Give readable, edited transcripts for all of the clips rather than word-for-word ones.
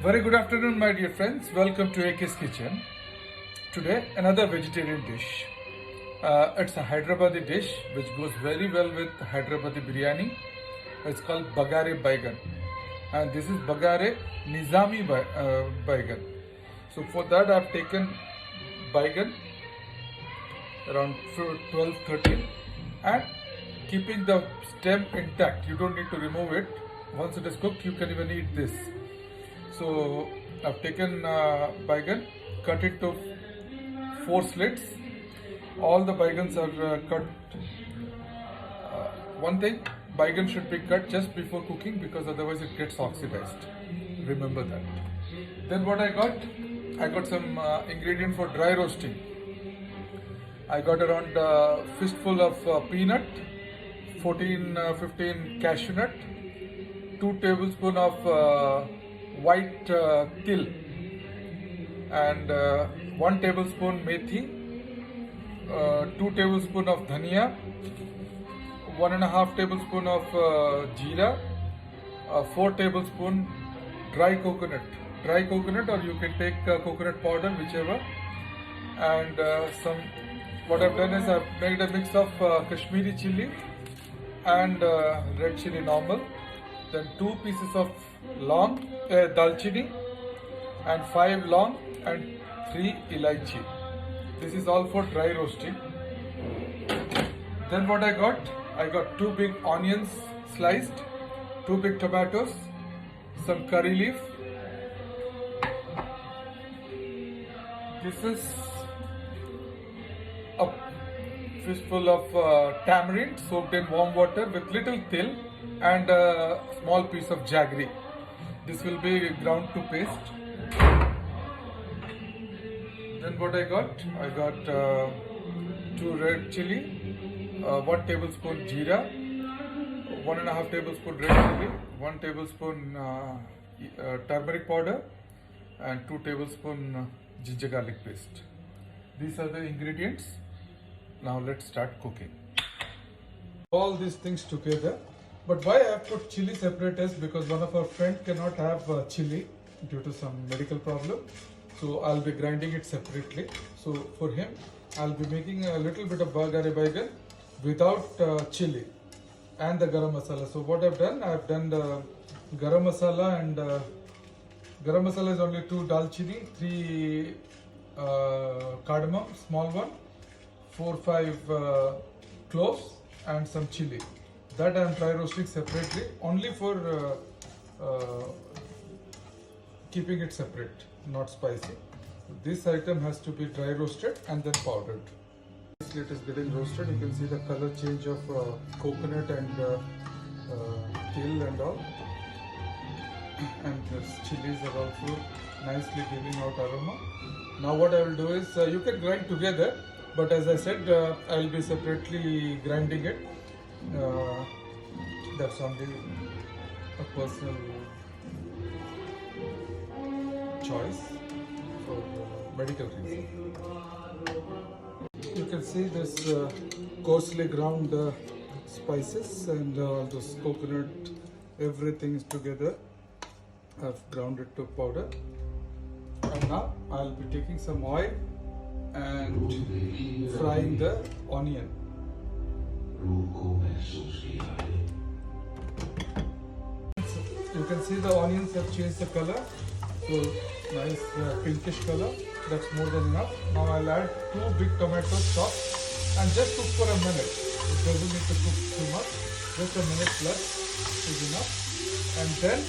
Very good afternoon, my dear friends. Welcome to AK's Kitchen. Today, another vegetarian dish. It's a Hyderabadi dish which goes very well with Hyderabadi biryani. It's called Bagare Baigan. And this is Bagare Nizami Baigan. So, for that, I've taken Baigan around 12 13 and keeping the stem intact. You don't need to remove it. Once it is cooked, you can even eat this. So I've taken baigan, cut it to 4 slits. All the baigans are cut. One thing, baigan should be cut just before cooking because otherwise it gets oxidized. Remember that. Then what I got some ingredient for dry roasting. I got around a fistful of peanut, 15 cashew nut, 2 tablespoons of white til and 1 tablespoon methi, 2 tablespoons of dhania, 1.5 tablespoon of jeera, 4 tablespoon dry coconut or you can take coconut powder, whichever, and what I've done is I've made a mix of Kashmiri chili and red chili normal, then 2 pieces of long dalchini and 5 long and 3 elaichi. This is all for dry roasting. Then what I got 2 big onions sliced, 2 big tomatoes, some curry leaf. This is a fistful of tamarind soaked in warm water with little til and a small piece of jaggery. This will be ground to paste. Then what I got 2 red chili, 1 tablespoon jeera, 1.5 tablespoon red chili, 1 tablespoon turmeric powder, and 2 tablespoon ginger garlic paste. These are the ingredients. Now let's start cooking. All these things together. But why I have put chili separate is because one of our friends cannot have chili due to some medical problem. So I'll be grinding it separately. So for him, I'll be making a little bit of Bagare Baigan without chili and the garam masala. So what I've done the garam masala, and garam masala is only 2 dalchini, 3 cardamom, small one, 4-5 cloves and some chili. That I am dry roasting separately, only for keeping it separate, not spicy. This item has to be dry roasted and then powdered. It is getting roasted. You can see the color change of coconut and til and all. And the chilies are also nicely giving out aroma. Now what I will do is, you can grind together, but as I said, I will be separately grinding it. That's only a personal choice for medical reason. You can see this coarsely ground spices and this coconut, everything is together. I've ground it to powder. And now I'll be taking some oil and frying the onion. You can see the onions have changed the color, so nice pinkish color. That's more than enough. Now I'll add 2 big tomatoes chopped and just cook for a minute. It doesn't need to cook too much. Just a minute plus is enough. And then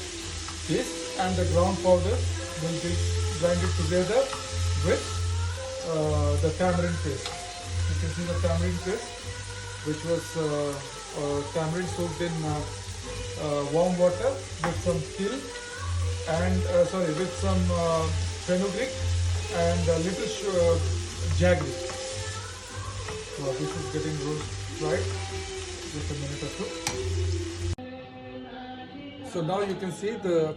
this and the ground powder will be grinded together with the tamarind paste. You can see the tamarind paste, which was tamarind soaked in warm water with some til and with some fenugreek and a little jaggery. So this is getting fried. Just a minute or two. So now you can see the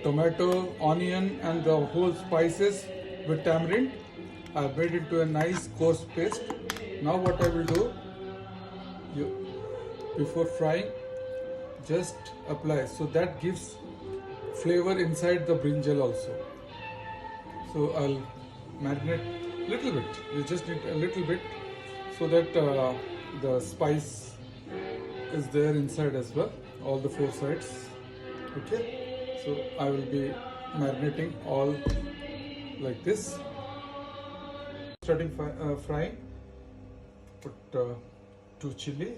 tomato, onion and the whole spices with tamarind. I've made it into a nice coarse paste. Now what I will do, before frying, just apply. So that gives flavor inside the brinjal also. So I'll marinate little bit. You just need a little bit so that the spice is there inside as well, all the four sides. Okay, so I will be marinating all like this. Starting frying, put 2 chili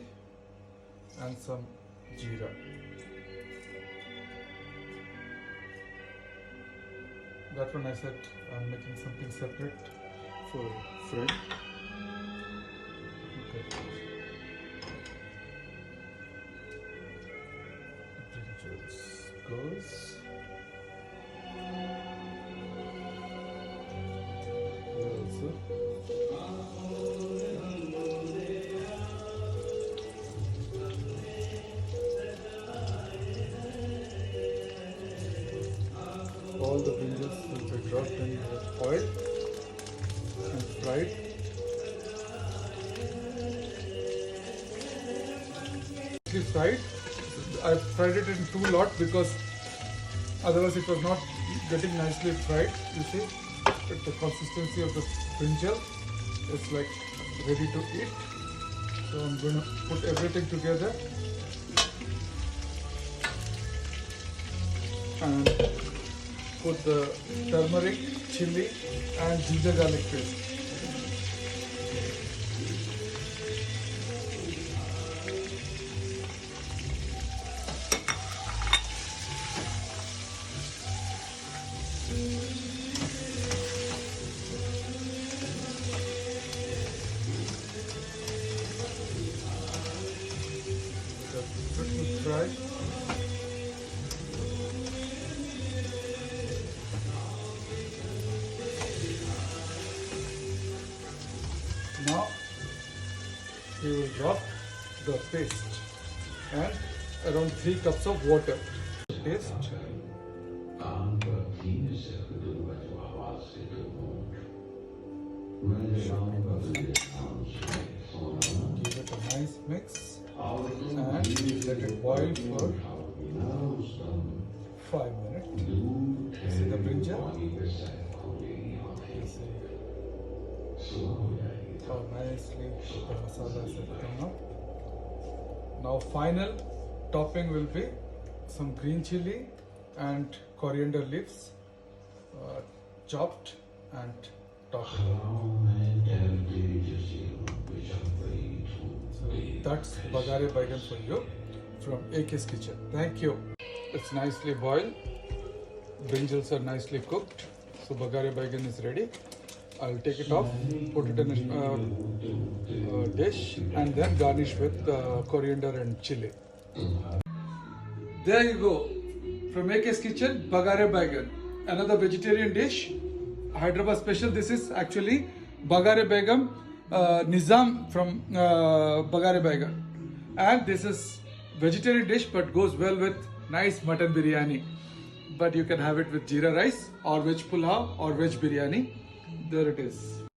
and some jeera. That one I said I'm making something separate for friend. Okay. Brinjals goes. Here also. All the brinjals will be dropped in the oil and fried. Fried. I fried it in 2 lots because otherwise it was not getting nicely fried. You see, but the consistency of the brinjal is like ready to eat. So I'm going to put everything together and put the turmeric, chili and ginger garlic paste. Let me try. Now we will drop the paste and around 3 cups of water. Taste. Give it a nice mix and let it boil for 5 minutes. You see the brinjal? You see how nicely the masalas have come up. Now final topping will be some green chili and coriander leaves chopped and topped. So that's Bagare Baigan for you from AK's Kitchen. Thank you. It's nicely boiled. Brinjals are nicely cooked. So Bagare Baigan is ready. I'll take it off, put it in a dish and then garnish with coriander and chili. There you go. From AK's Kitchen, Bagare Baigan. Another vegetarian dish, Hyderabad special. This is actually Bagare Baigan, Nizam from Bagare Baigan. And this is vegetarian dish but goes well with nice mutton biryani. But you can have it with jeera rice or veg pulao or veg biryani. There it is.